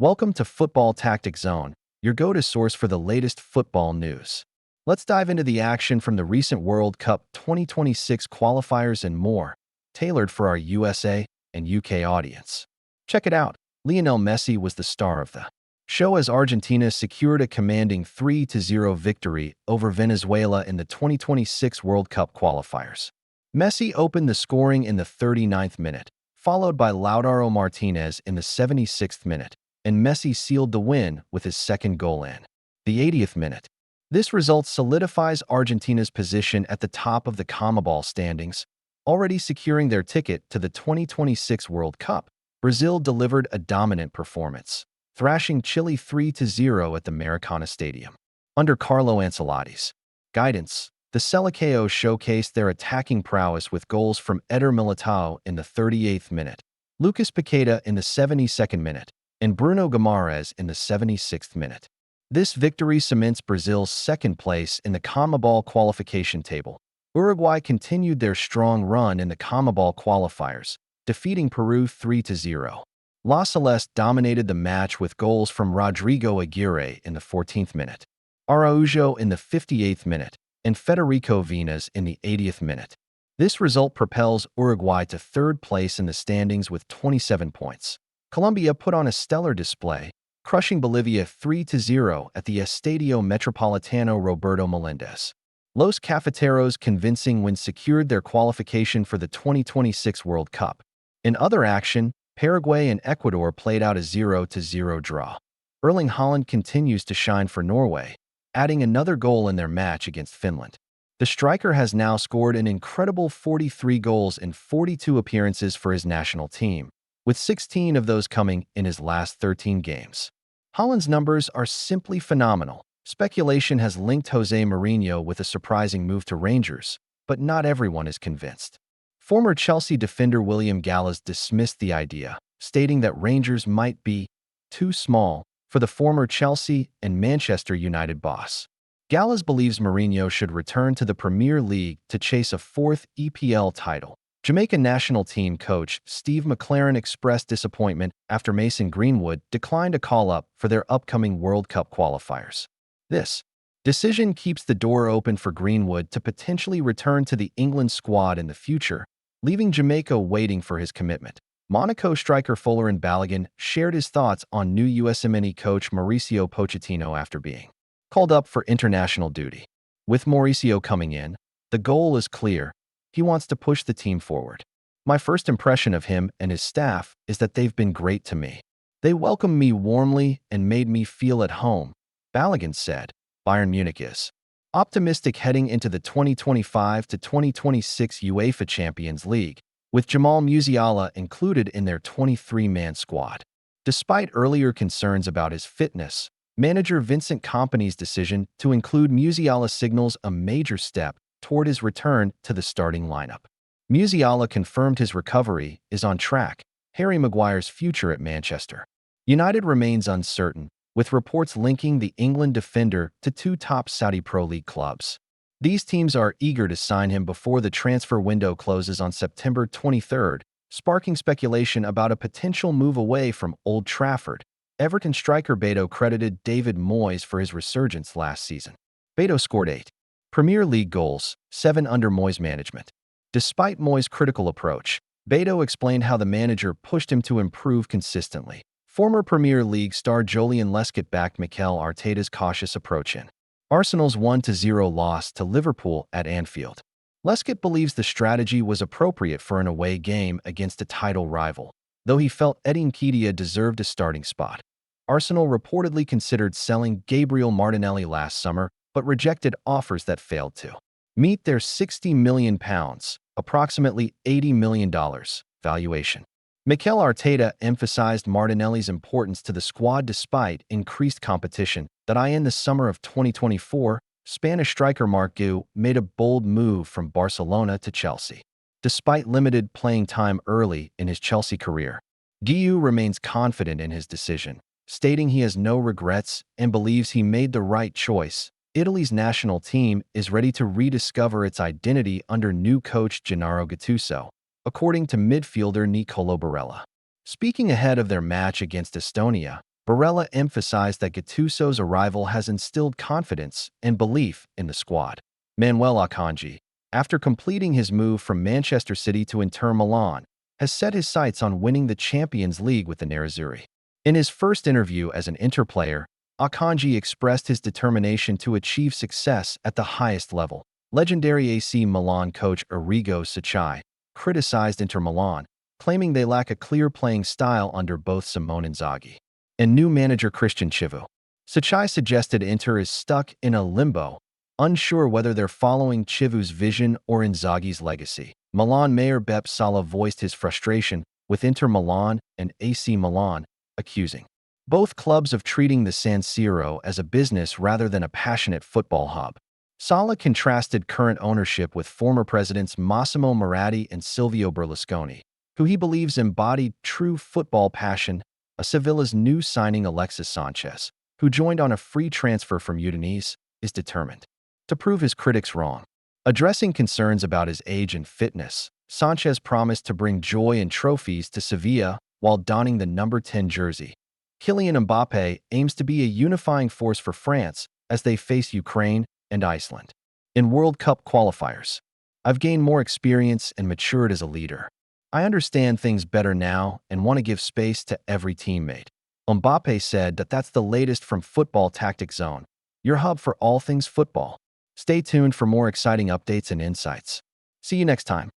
Welcome to Football Tactic Zone, your go-to source for the latest football news. Let's dive into the action from the recent World Cup 2026 qualifiers and more, tailored for our USA and UK audience. Check it out. Lionel Messi was the star of the show as Argentina secured a commanding 3-0 victory over Venezuela in the 2026 World Cup qualifiers. Messi opened the scoring in the 39th minute, followed by Lautaro Martinez in the 76th minute, and Messi sealed the win with his second goal in the 80th minute. This result solidifies Argentina's position at the top of the CONMEBOL standings, already securing their ticket to the 2026 World Cup. Brazil delivered a dominant performance, thrashing Chile 3-0 at the Maracanã Stadium. Under Carlo Ancelotti's guidance, the Seleção showcased their attacking prowess with goals from Eder Militao in the 38th minute, Lucas Paqueta in the 72nd minute, and Bruno Guimarães in the 76th minute. This victory cements Brazil's second place in the CONMEBOL qualification table. Uruguay continued their strong run in the CONMEBOL qualifiers, defeating Peru 3-0. La Celeste dominated the match with goals from Rodrigo Aguirre in the 14th minute, Araujo in the 58th minute, and Federico Vinas in the 80th minute. This result propels Uruguay to third place in the standings with 27 points. Colombia put on a stellar display, crushing Bolivia 3-0 at the Estadio Metropolitano Roberto Melendez. Los Cafeteros' convincing win secured their qualification for the 2026 World Cup. In other action, Paraguay and Ecuador played out a 0-0 draw. Erling Haaland continues to shine for Norway, adding another goal in their match against Finland. The striker has now scored an incredible 43 goals in 42 appearances for his national team, with 16 of those coming in his last 13 games. Haaland's numbers are simply phenomenal. Speculation has linked José Mourinho with a surprising move to Rangers, but not everyone is convinced. Former Chelsea defender William Gallas dismissed the idea, stating that Rangers might be too small for the former Chelsea and Manchester United boss. Gallas believes Mourinho should return to the Premier League to chase a fourth EPL title. Jamaica national team coach Steve McLaren expressed disappointment after Mason Greenwood declined a call-up for their upcoming World Cup qualifiers. This decision keeps the door open for Greenwood to potentially return to the England squad in the future, leaving Jamaica waiting for his commitment. Monaco striker Folarin Balogun shared his thoughts on new USMNE coach Mauricio Pochettino after being called up for international duty. With Mauricio coming in, the goal is clear. He wants to push the team forward. My first impression of him and his staff is that they've been great to me. They welcomed me warmly and made me feel at home, Balogun said. Bayern Munich is optimistic heading into the 2025 to 2026 UEFA Champions League, with Jamal Musiala included in their 23-man squad. Despite earlier concerns about his fitness, manager Vincent Kompany's decision to include Musiala signals a major step toward his return to the starting lineup. Musiala confirmed his recovery is on track. Harry Maguire's future at Manchester United remains uncertain, with reports linking the England defender to two top Saudi Pro League clubs. These teams are eager to sign him before the transfer window closes on September 23rd, sparking speculation about a potential move away from Old Trafford. Everton striker Beto credited David Moyes for his resurgence last season. Beto scored 8 Premier League goals, 7 under Moyes' management. Despite Moyes' critical approach, Beto explained how the manager pushed him to improve consistently. Former Premier League star Julian Lescott backed Mikel Arteta's cautious approach in Arsenal's 1-0 loss to Liverpool at Anfield. Lescott believes the strategy was appropriate for an away game against a title rival, though he felt Eddie Nketiah deserved a starting spot. Arsenal reportedly considered selling Gabriel Martinelli last summer, but rejected offers that failed to meet their £60 million, approximately $80 million, valuation. Mikel Arteta emphasized Martinelli's importance to the squad despite increased competition. In the summer of 2024, Spanish striker Marc Guiu made a bold move from Barcelona to Chelsea. Despite limited playing time early in his Chelsea career, Guiu remains confident in his decision, stating he has no regrets and believes he made the right choice. Italy's national team is ready to rediscover its identity under new coach Gennaro Gattuso, according to midfielder Nicolo Barella. Speaking ahead of their match against Estonia, Barella emphasized that Gattuso's arrival has instilled confidence and belief in the squad. Manuel Akanji, after completing his move from Manchester City to Inter Milan, has set his sights on winning the Champions League with the Nerazzurri. In his first interview as an Inter player, Akanji expressed his determination to achieve success at the highest level. Legendary AC Milan coach Arrigo Sacchi criticized Inter Milan, claiming they lack a clear playing style under both Simone Inzaghi and new manager Christian Chivu. Sacchi suggested Inter is stuck in a limbo, unsure whether they're following Chivu's vision or Inzaghi's legacy. Milan mayor Beppe Sala voiced his frustration with Inter Milan and AC Milan, accusing both clubs of treating the San Siro as a business rather than a passionate football hub. Sala contrasted current ownership with former presidents Massimo Moratti and Silvio Berlusconi, who he believes embodied true football passion. A Sevilla's new signing Alexis Sanchez, who joined on a free transfer from Udinese, is determined to prove his critics wrong. Addressing concerns about his age and fitness, Sanchez promised to bring joy and trophies to Sevilla while donning the number 10 jersey. Kylian Mbappé aims to be a unifying force for France as they face Ukraine and Iceland. In World Cup qualifiers, I've gained more experience and matured as a leader. I understand things better now and want to give space to every teammate. Mbappé said that that's the latest from Football Tactic Zone, your hub for all things football. Stay tuned for more exciting updates and insights. See you next time.